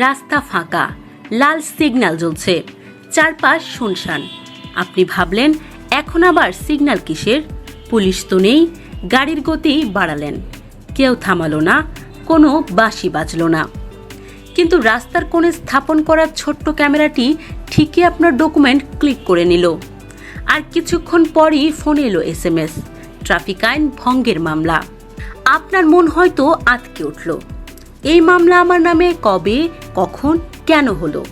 রাস্তা ফাঁকা, লাল সিগন্যাল জ্বলছে, চারপাশ শুনশান। আপনি ভাবলেন এখন আবার সিগন্যাল কিসের? পুলিশ তো নেই, গাড়ির গতি বাড়ালেন, কেউ থামালো না, কোনো বাঁশি বাজলো না। কিন্তু রাস্তার কোণে স্থাপন করা ছোট্ট ক্যামেরাটি ঠিকই আপনার ডকুমেন্ট ক্লিক করে নিল। আর কিছুক্ষণ পরই ফোনে এলো SMS, ট্রাফিক আইন ভঙ্গের মামলা। আপনার মন হয়তো আঁতকে উঠল। এই মামলা আমার নামে কবে, কখন, কেন হলো?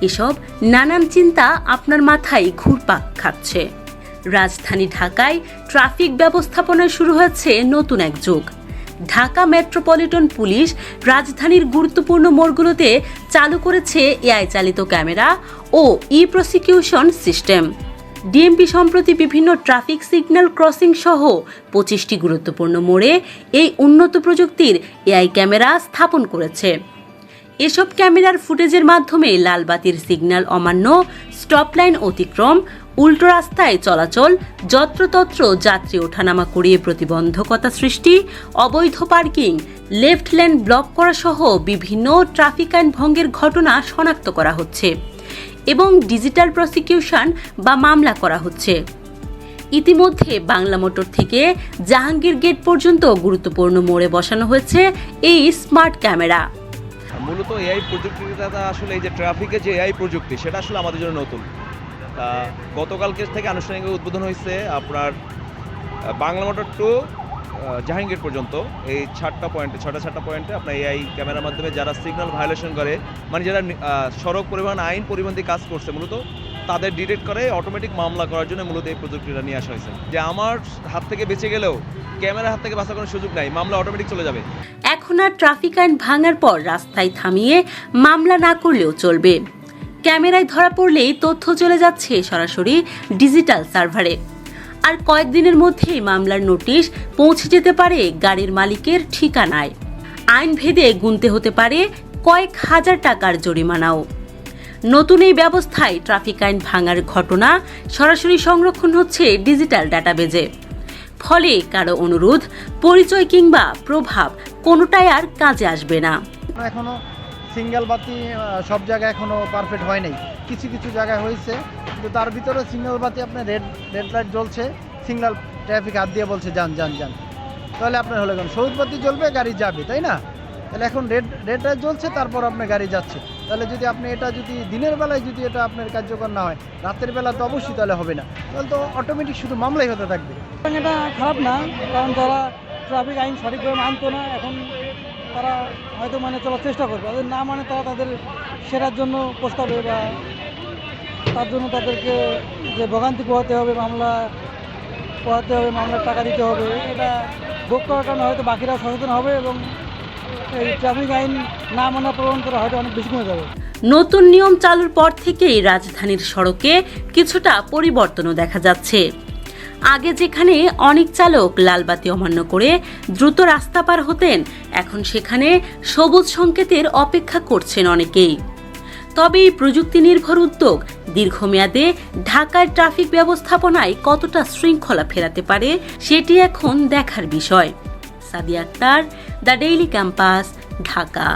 এসব নানান চিন্তা আপনার মাথায় ঘুরপাক খাচ্ছে। রাজধানী ঢাকায় ট্রাফিক ব্যবস্থাপনায় শুরু হয়েছে নতুন এক যুগ। ঢাকা মেট্রোপলিটন পুলিশ রাজধানীর গুরুত্বপূর্ণ মোড়গুলোতে চালু করেছে AI চালিত ক্যামেরা ও প্রসিকিউশন সিস্টেম। ডিএমপি সম্প্রতি বিভিন্ন ট্রাফিক সিগন্যাল ক্রসিং সহ 25টি গুরুত্বপূর্ণ মোড়ে এই উন্নত প্রযুক্তির AI ক্যামেরা স্থাপন করেছে। এসব ক্যামেরার ফুটেজের মাধ্যমে লালবাতির সিগন্যাল অমান্য, স্টপ লাইন অতিক্রম, উল্টো রাস্তায় চলাচল, যত্রতত্র যাত্রী ওঠানামা করিয়ে প্রতিবন্ধকতা সৃষ্টি, অবৈধ পার্কিং, লেফট লেন ব্লক করা সহ বিভিন্ন ট্রাফিক আইন ভঙ্গের ঘটনা শনাক্ত করা হচ্ছে এবং ডিজিটাল প্রসিকিউশন বা মামলা করা হচ্ছে। ইতিমধ্যে বাংলা মোটর থেকে জাহাঙ্গীর গেট পর্যন্ত গুরুত্বপূর্ণ মোড়ে বসানো হয়েছে এই স্মার্ট ক্যামেরা। মূলত AI প্রযুক্তিটা আসলে এই যে ট্রাফিকের যে AI প্রযুক্তি সেটা আসলে আমাদের জন্য নতুন। গতকালকে থেকে আনুষ্ঠানিক উদ্বোধন হয়েছে আপনার বাংলা মোটর টু জাহাঙ্গীর পর্যন্ত এই 6টা পয়েন্টে আপনার AI ক্যামেরার মাধ্যমে যারা সিগন্যাল ভায়োলেশন করে, মানে যারা সড়ক পরিবহন আইন পরিপন্থী কাজ করছে মূলত তাদের ডিটেক্ট করে অটোমেটিক মামলা করার জন্য মূলত এই প্রযুক্তিটা নিয়ে আসা হয়েছে। যে আমার হাত থেকে বেঁচে গেলেও ক্যামেরার হাত থেকে বাঁচার কোনো সুযোগ নাই, মামলা অটোমেটিক চলে যাবে। এখন আর ট্রাফিক আইন ভাঙার পর রাস্তায় থামিয়ে মামলা না করলেও চলবে। ক্যামেরায় ধরা পড়লেই তথ্য চলে যাচ্ছে সরাসরি ডিজিটাল সার্ভারে। আর কয়েকদিনের মধ্যেই মামলার নোটিশ পৌঁছে যেতে পারে গাড়ির মালিকের ঠিকানায়। আইন ভেদে গুনতে হতে পারে কয়েক হাজার টাকার জরিমানাও। নতুন এই ব্যবস্থায় ট্রাফিক আইন ভাঙার ঘটনা সরাসরি সংরক্ষণ হচ্ছে ডিজিটাল ডাটাবেজে। ফলে কারো অনুরোধ, পরিচয় কিংবা প্রভাব কোনোটাই আর কাজে আসবে না। এখনো সিঙ্গেল বাতি সব জায়গায় এখনো পারফেক্ট হয় নাই, কিছু কিছু জায়গায় হয়েছে, কিন্তু তার ভিতরে সিঙ্গেল বাতি আপনার রেড লাইট জ্বলছে, সিগন্যাল ট্রাফিক হাত দিয়ে বলছে যান যান যান, তাহলে আপনার হলে কেন সবুজ বাতি জ্বলবে, গাড়ি যাবে, তাই না? তাহলে এখন রেড লাইট জ্বলছে, তারপর আপনার গাড়ি যাচ্ছে। তাহলে যদি আপনি এটা যদি দিনের বেলায় যদি এটা আপনার কার্যকর না হয়, রাতের বেলা তো অবশ্যই তাহলে হবে না, তাহলে তো অটোমেটিক শুধু মামলাই হতে থাকবে। এটা খারাপ না, কারণ যারা ট্রাফিক আইন সঠিকভাবে মানতো না, এখন তারা হয়তো মানে চলার চেষ্টা করবে। তাদের না মানে তারা তাদের সেরার জন্য প্রস্তাবে বা তার জন্য তাদেরকে যে ভোগান্তি পোহাতে হবে, মামলার টাকা দিতে হবে, এটা ভোগ করার কারণে হয়তো বাকিরা সচেতন হবে এবং এই ট্রাফিক আইন না মানা প্রবণ করা হয়তো অনেক বেশি কমে যাবে। নতুন নিয়ম চালুর পর থেকেই রাজধানীর সড়কে কিছুটা পরিবর্তনও দেখা যাচ্ছে। আগে যেখানে অনেক চালক লালবাতি অমান্য করে দ্রুত রাস্তা পার হতেন, এখন সেখানে সবুজ সংকেতের অপেক্ষা করছেন অনেকেই। তবে এই প্রযুক্তি নির্ভর উদ্যোগ দীর্ঘমেয়াদে ঢাকার ট্রাফিক ব্যবস্থাপনায় কতটা শৃঙ্খলা ফেরাতে পারে সেটি এখন দেখার বিষয়। Sadia Akter, the daily campus, Dhaka.